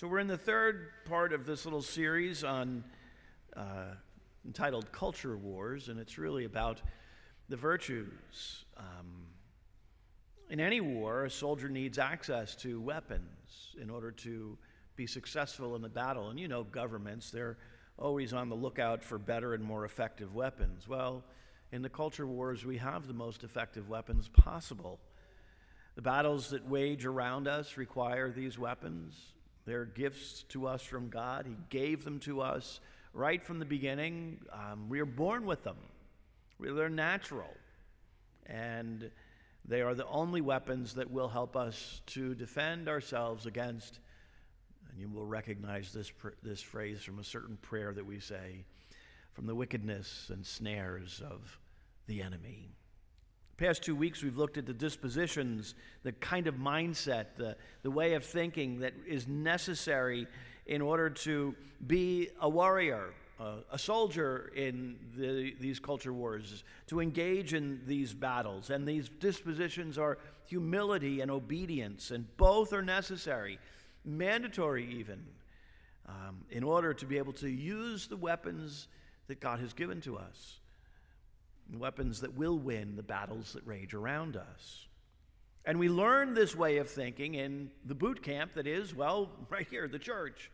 So we're in the third part of this little series on entitled Culture Wars, and it's really about the virtues. In any war, a soldier needs access to weapons in order to be successful in the battle. And you know governments, they're always on the lookout for better and more effective weapons. Well, in the culture wars, we have the most effective weapons possible. The battles that wage around us require these weapons. They're gifts to us from God. He gave them to us right from the beginning. We are born with them. They're natural. And they are the only weapons that will help us to defend ourselves against, and you will recognize this phrase from a certain prayer that we say, from the wickedness and snares of the enemy. The past 2 weeks we've looked at the dispositions, the kind of mindset, the way of thinking that is necessary in order to be a warrior, a soldier in these culture wars, to engage in these battles. And these dispositions are humility and obedience, and both are necessary, mandatory even, in order to be able to use the weapons that God has given to us, weapons that will win the battles that rage around us. And we learn this way of thinking in the boot camp that is, well, right here, the church.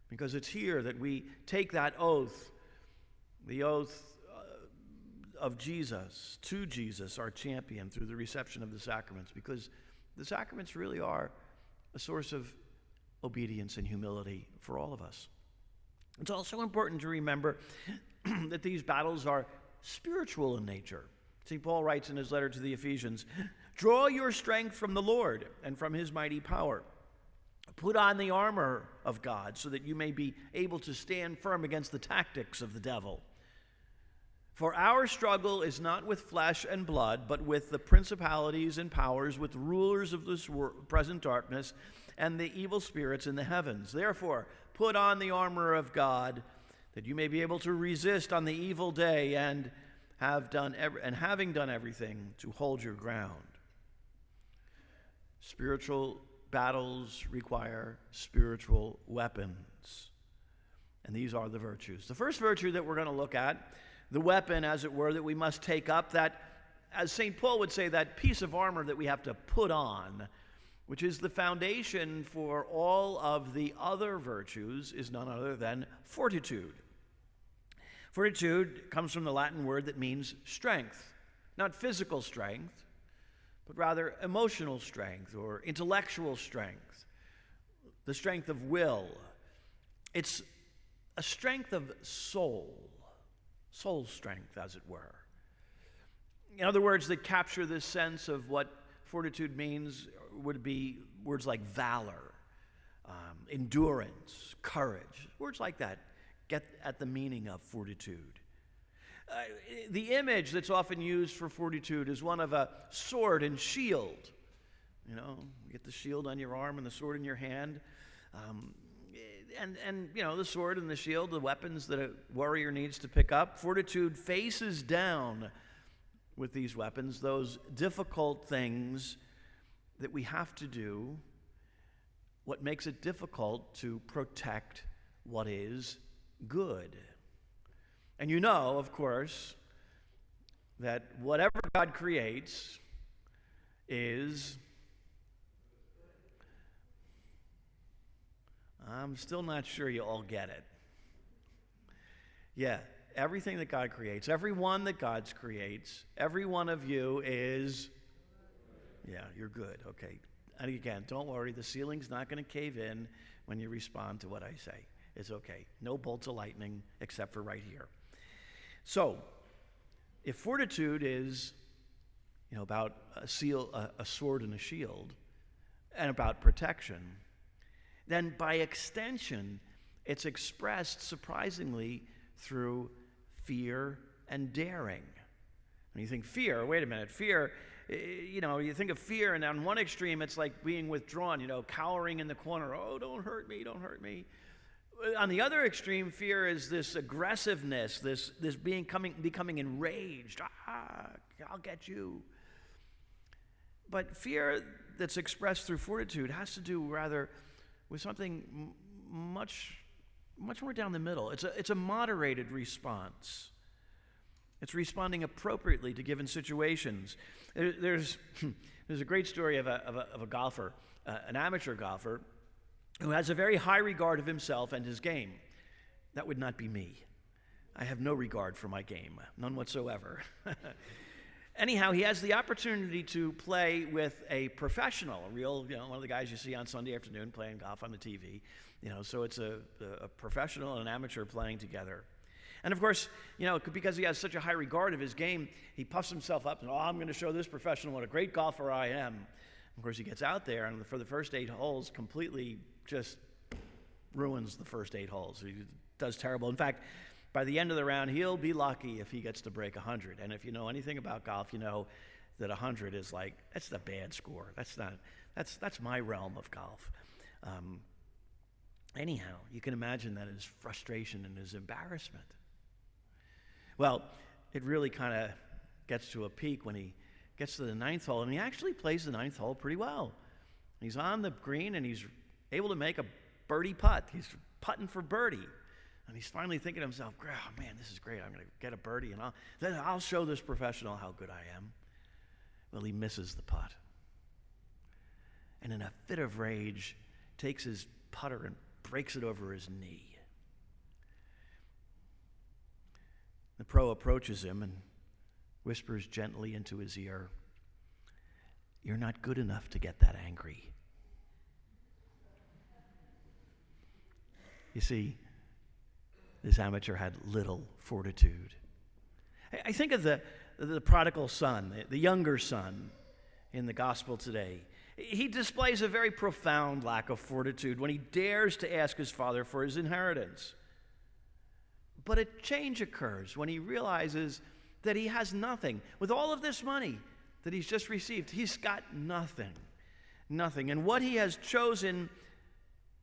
Because it's here that we take that oath, the oath of Jesus, to Jesus, our champion, through the reception of the sacraments. Because the sacraments really are a source of obedience and humility for all of us. It's also important to remember that these battles are spiritual in nature. St. Paul writes in his letter to the Ephesians, "Draw your strength from the Lord and from his mighty power. Put on the armor of God so that you may be able to stand firm against the tactics of the devil. For our struggle is not with flesh and blood, but with the principalities and powers, with rulers of this present darkness, and the evil spirits in the heavens. Therefore, put on the armor of God, that you may be able to resist on the evil day, and having done everything, to hold your ground." Spiritual battles require spiritual weapons, and these are the virtues. The first virtue that we're going to look at, the weapon, as it were, that we must take up, that, as St. Paul would say, that piece of armor that we have to put on, which is the foundation for all of the other virtues, is none other than fortitude. Fortitude comes from the Latin word that means strength, not physical strength, but rather emotional strength or intellectual strength, the strength of will. It's a strength of soul strength, as it were. In other words, that capture this sense of what fortitude means would be words like valor, endurance, courage, words like that get at the meaning of fortitude. The image that's often used for fortitude is one of a sword and shield. You know, you get the shield on your arm and the sword in your hand. And you know, the sword and the shield, the weapons that a warrior needs to pick up. Fortitude faces down with these weapons those difficult things that we have to do, what makes it difficult to protect what is good. And you know, of course, that whatever God creates is, I'm still not sure you all get it. Yeah, everything that God creates, every one that God creates, every one of you is, yeah, you're good, okay. And again, don't worry, the ceiling's not going to cave in when you respond to what I say. It's okay. No bolts of lightning except for right here. So, if fortitude is, you know, about a sword and a shield, and about protection, then by extension, it's expressed surprisingly through fear and daring. When you think fear, wait a minute, fear, you know, you think of fear, and on one extreme, it's like being withdrawn, you know, cowering in the corner. Oh, don't hurt me, don't hurt me. On the other extreme, fear is this aggressiveness, this becoming enraged. I'll get you. But fear that's expressed through fortitude has to do rather with something much more down the middle. It's a moderated response. It's responding appropriately to given situations. There's a great story of a golfer, an amateur golfer, who has a very high regard of himself and his game. That would not be me. I have no regard for my game, none whatsoever. Anyhow, he has the opportunity to play with a professional, a real, one of the guys you see on Sunday afternoon playing golf on the TV. So it's a professional and an amateur playing together. And of course, because he has such a high regard of his game, he puffs himself up and, I'm going to show this professional what a great golfer I am. Of course, he gets out there and for the first 8 holes completely just ruins the first 8 holes. He does terrible. In fact, by the end of the round, he'll be lucky if he gets to break 100. And if you know anything about golf, you know that 100 is that's a bad score. That's my realm of golf. Anyhow, you can imagine that his frustration and his embarrassment. Well, it really kind of gets to a peak when he gets to the 9th hole, and he actually plays the 9th hole pretty well. He's on the green, and he's able to make a birdie putt. He's putting for birdie. And he's finally thinking to himself, oh, man, this is great. I'm going to get a birdie, and then I'll show this professional how good I am. Well, he misses the putt. And in a fit of rage, takes his putter and breaks it over his knee. The pro approaches him and whispers gently into his ear, "You're not good enough to get that angry." You see, this amateur had little fortitude. I think of the prodigal son, the younger son in the gospel today. He displays a very profound lack of fortitude when he dares to ask his father for his inheritance. But a change occurs when he realizes that he has nothing. With all of this money that he's just received, he's got nothing. Nothing. And what he has chosen,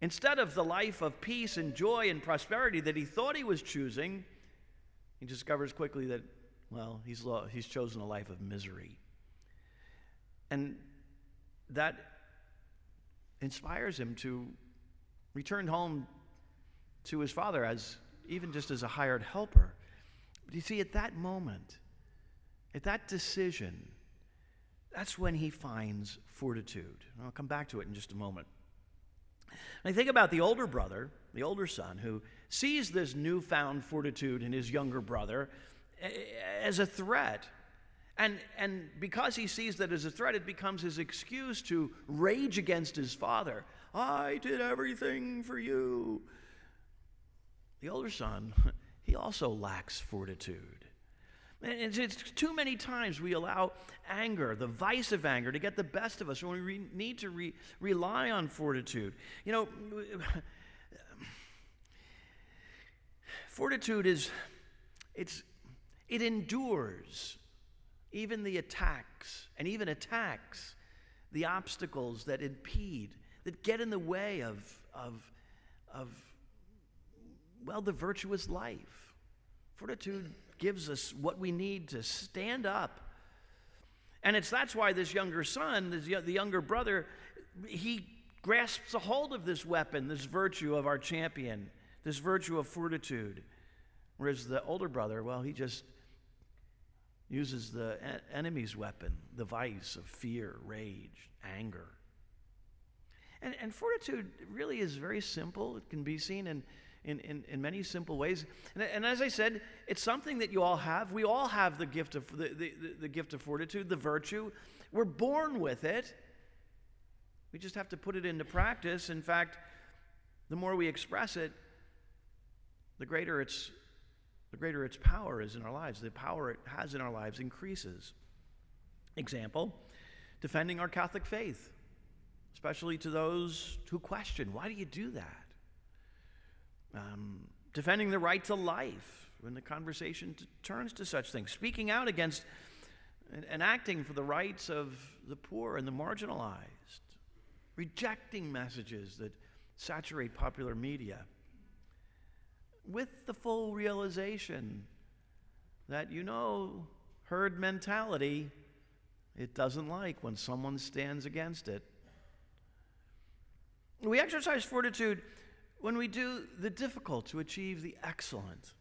instead of the life of peace and joy and prosperity that he thought he was choosing, he discovers quickly that, he's chosen a life of misery. And that inspires him to return home to his father even just as a hired helper. But you see, at that moment, at that decision, that's when he finds fortitude. And I'll come back to it in just a moment. And I think about the older brother, the older son, who sees this newfound fortitude in his younger brother as a threat. And because he sees that as a threat, it becomes his excuse to rage against his father. I did everything for you. The older son, he also lacks fortitude. And it's too many times we allow anger, the vice of anger, to get the best of us when we need to rely on fortitude. Fortitude it endures even the attacks, and even attacks the obstacles that impede, that get in the way of the virtuous life. Fortitude gives us what we need to stand up. And that's why this younger son, the younger brother, he grasps a hold of this weapon, this virtue of our champion, this virtue of fortitude. Whereas the older brother, he just uses the enemy's weapon, the vice of fear, rage, anger. And fortitude really is very simple. It can be seen in many simple ways. And as I said, it's something that you all have. We all have the gift of the gift of fortitude, the virtue. We're born with it. We just have to put it into practice. In fact, the more we express it, the greater its power is in our lives. The power it has in our lives increases. Example, defending our Catholic faith, especially to those who question, why do you do that? Defending the right to life when the conversation turns to such things. Speaking out against and acting for the rights of the poor and the marginalized. Rejecting messages that saturate popular media. With the full realization that, herd mentality, it doesn't like when someone stands against it. We exercise fortitude when we do the difficult to achieve the excellent.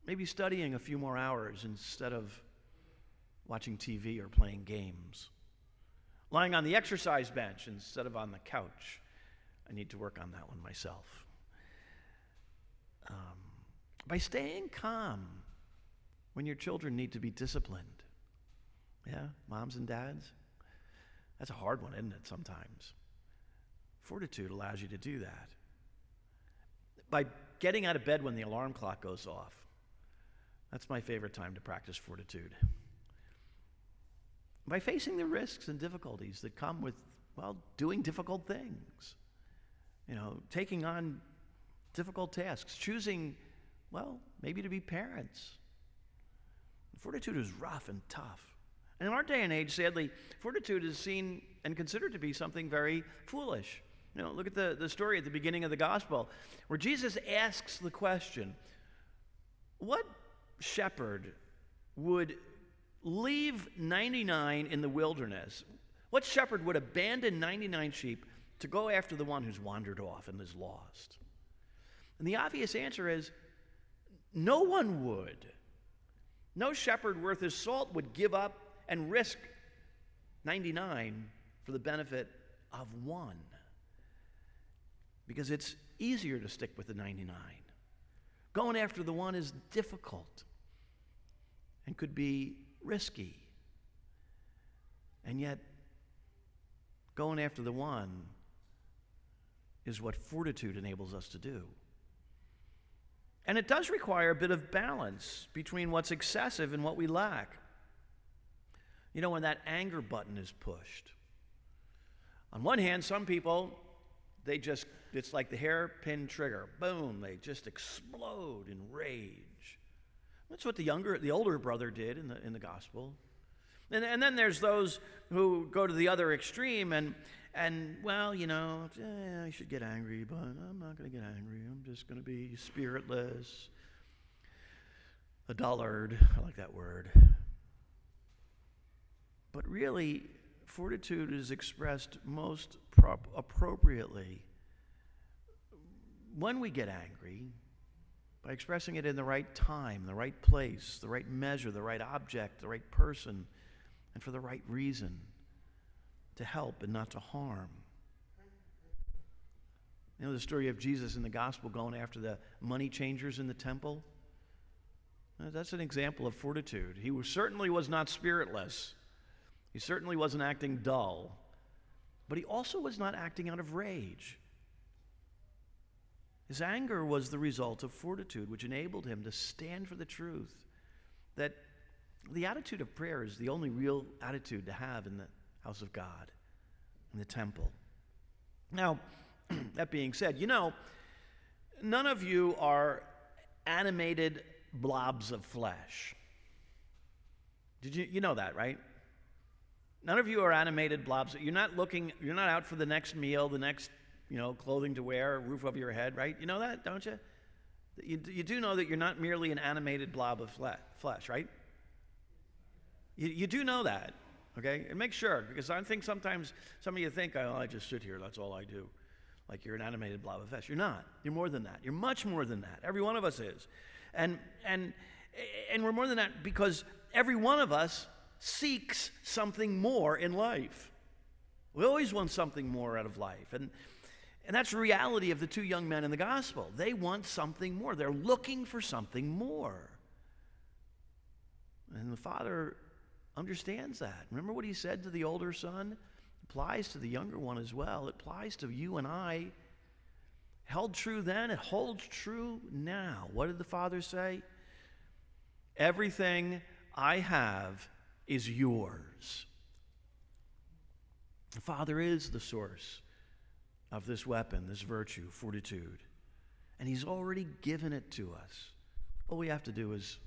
Maybe studying a few more hours instead of watching TV or playing games. Lying on the exercise bench instead of on the couch. I need to work on that one myself. By staying calm when your children need to be disciplined. Yeah, moms and dads? That's a hard one, isn't it, sometimes? Fortitude allows you to do that. By getting out of bed when the alarm clock goes off. That's my favorite time to practice fortitude. By facing the risks and difficulties that come with, doing difficult things. Taking on difficult tasks, choosing, maybe to be parents. Fortitude is rough and tough. And in our day and age, sadly, fortitude is seen and considered to be something very foolish. Look at the story at the beginning of the gospel, where Jesus asks the question, what shepherd would leave 99 in the wilderness? What shepherd would abandon 99 sheep to go after the one who's wandered off and is lost? And the obvious answer is, no one would. No shepherd worth his salt would give up and risk 99 for the benefit of one. Because it's easier to stick with the 99. Going after the one is difficult and could be risky. And yet, going after the one is what fortitude enables us to do. And it does require a bit of balance between what's excessive and what we lack. When that anger button is pushed. On one hand, some people, it's like the hairpin trigger. Boom, they just explode in rage. That's what the older brother did in the gospel. And then there's those who go to the other extreme and I should get angry, but I'm not going to get angry. I'm just going to be spiritless, a dullard. I like that word. But really, fortitude is expressed most appropriately when we get angry, by expressing it in the right time, the right place, the right measure, the right object, the right person, and for the right reason, to help and not to harm. The story of Jesus in the gospel going after the money changers in the temple? That's an example of fortitude. He certainly was not spiritless. He certainly wasn't acting dull. But he also was not acting out of rage. His anger was the result of fortitude, which enabled him to stand for the truth. That the attitude of prayer is the only real attitude to have in the house of God, in the temple. Now, that being said, none of you are animated blobs of flesh. You know that, right? None of you are animated blobs. You're not out for the next meal, the next, clothing to wear, roof over your head, right? You know that, don't you? You do know that you're not merely an animated blob of flesh, right? You do know that, okay? And make sure, because I think sometimes some of you think, I just sit here, that's all I do. Like you're an animated blob of flesh. You're not. You're more than that. You're much more than that. Every one of us is. And we're more than that because every one of us seeks something more in life. We always want something more out of life. And that's the reality of the two young men in the gospel. They want something more. They're looking for something more. And the father understands that. Remember what he said to the older son? It applies to the younger one as well. It applies to you and I. Held true then, it holds true now. What did the father say? Everything I have is yours. The Father is the source of this weapon, this virtue, fortitude. And he's already given it to us. All we have to do is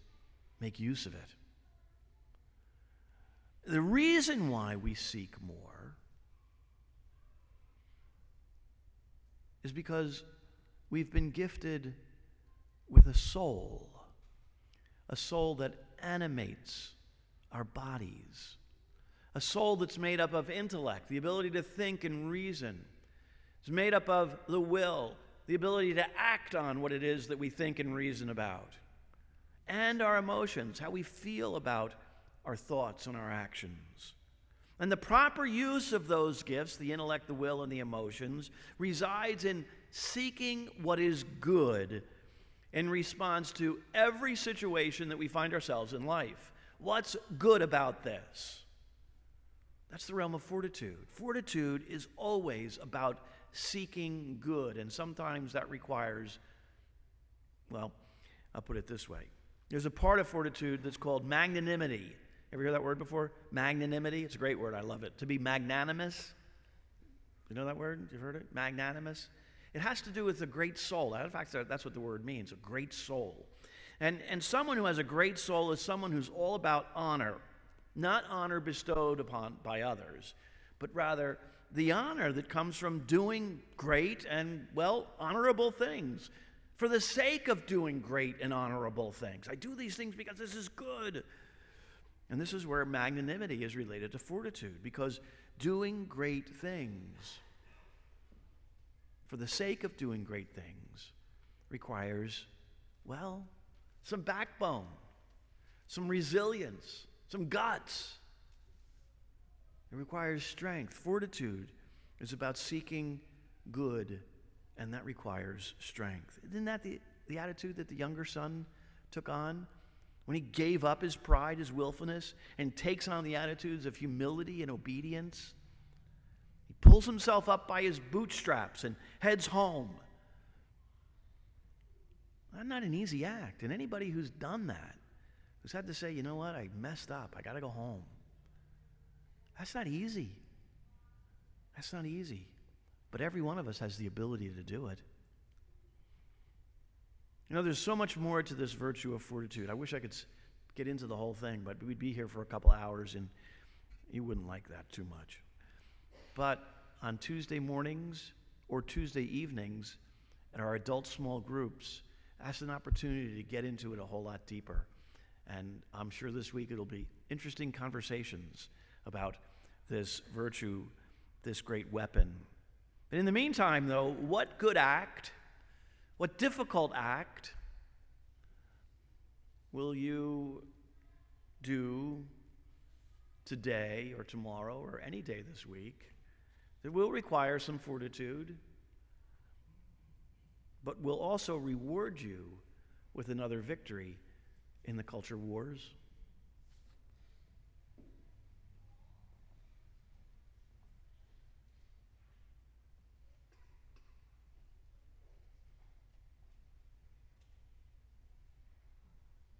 make use of it. The reason why we seek more is because we've been gifted with a soul that animates our bodies, a soul that's made up of intellect, the ability to think and reason, It's made up of the will, the ability to act on what it is that we think and reason about, and our emotions, how we feel about our thoughts and our actions. And the proper use of those gifts, the intellect, the will, and the emotions, resides in seeking what is good in response to every situation that we find ourselves in life. What's good about this? That's the realm of fortitude. Fortitude is always about seeking good, and sometimes that requires, well, I'll put it this way. There's a part of fortitude that's called magnanimity. Ever hear that word before? Magnanimity? It's a great word. I love it. To be magnanimous. You know that word? You've heard it? Magnanimous. It has to do with a great soul. In fact, that's what the word means, a great soul. And someone who has a great soul is someone who's all about honor. Not honor bestowed upon by others, but rather the honor that comes from doing great and, well, honorable things for the sake of doing great and honorable things. I do these things because this is good. And this is where magnanimity is related to fortitude, because doing great things for the sake of doing great things requires, well, some backbone, some resilience, some guts. It requires strength. Fortitude is about seeking good, and that requires strength. Isn't that the attitude that the younger son took on when he gave up his pride, his willfulness, and takes on the attitudes of humility and obedience? He pulls himself up by his bootstraps and heads home. That's not an easy act. And anybody who's done that, who's had to say, you know what, I messed up, I got to go home. That's not easy. That's not easy. But every one of us has the ability to do it. You know, there's so much more to this virtue of fortitude. I wish I could get into the whole thing, but we'd be here for a couple hours, and you wouldn't like that too much. But on Tuesday mornings or Tuesday evenings at our adult small groups, that's an opportunity to get into it a whole lot deeper. And I'm sure this week it'll be interesting conversations about this virtue, this great weapon. But in the meantime, though, what good act, what difficult act will you do today or tomorrow or any day this week that will require some fortitude, but will also reward you with another victory in the culture wars?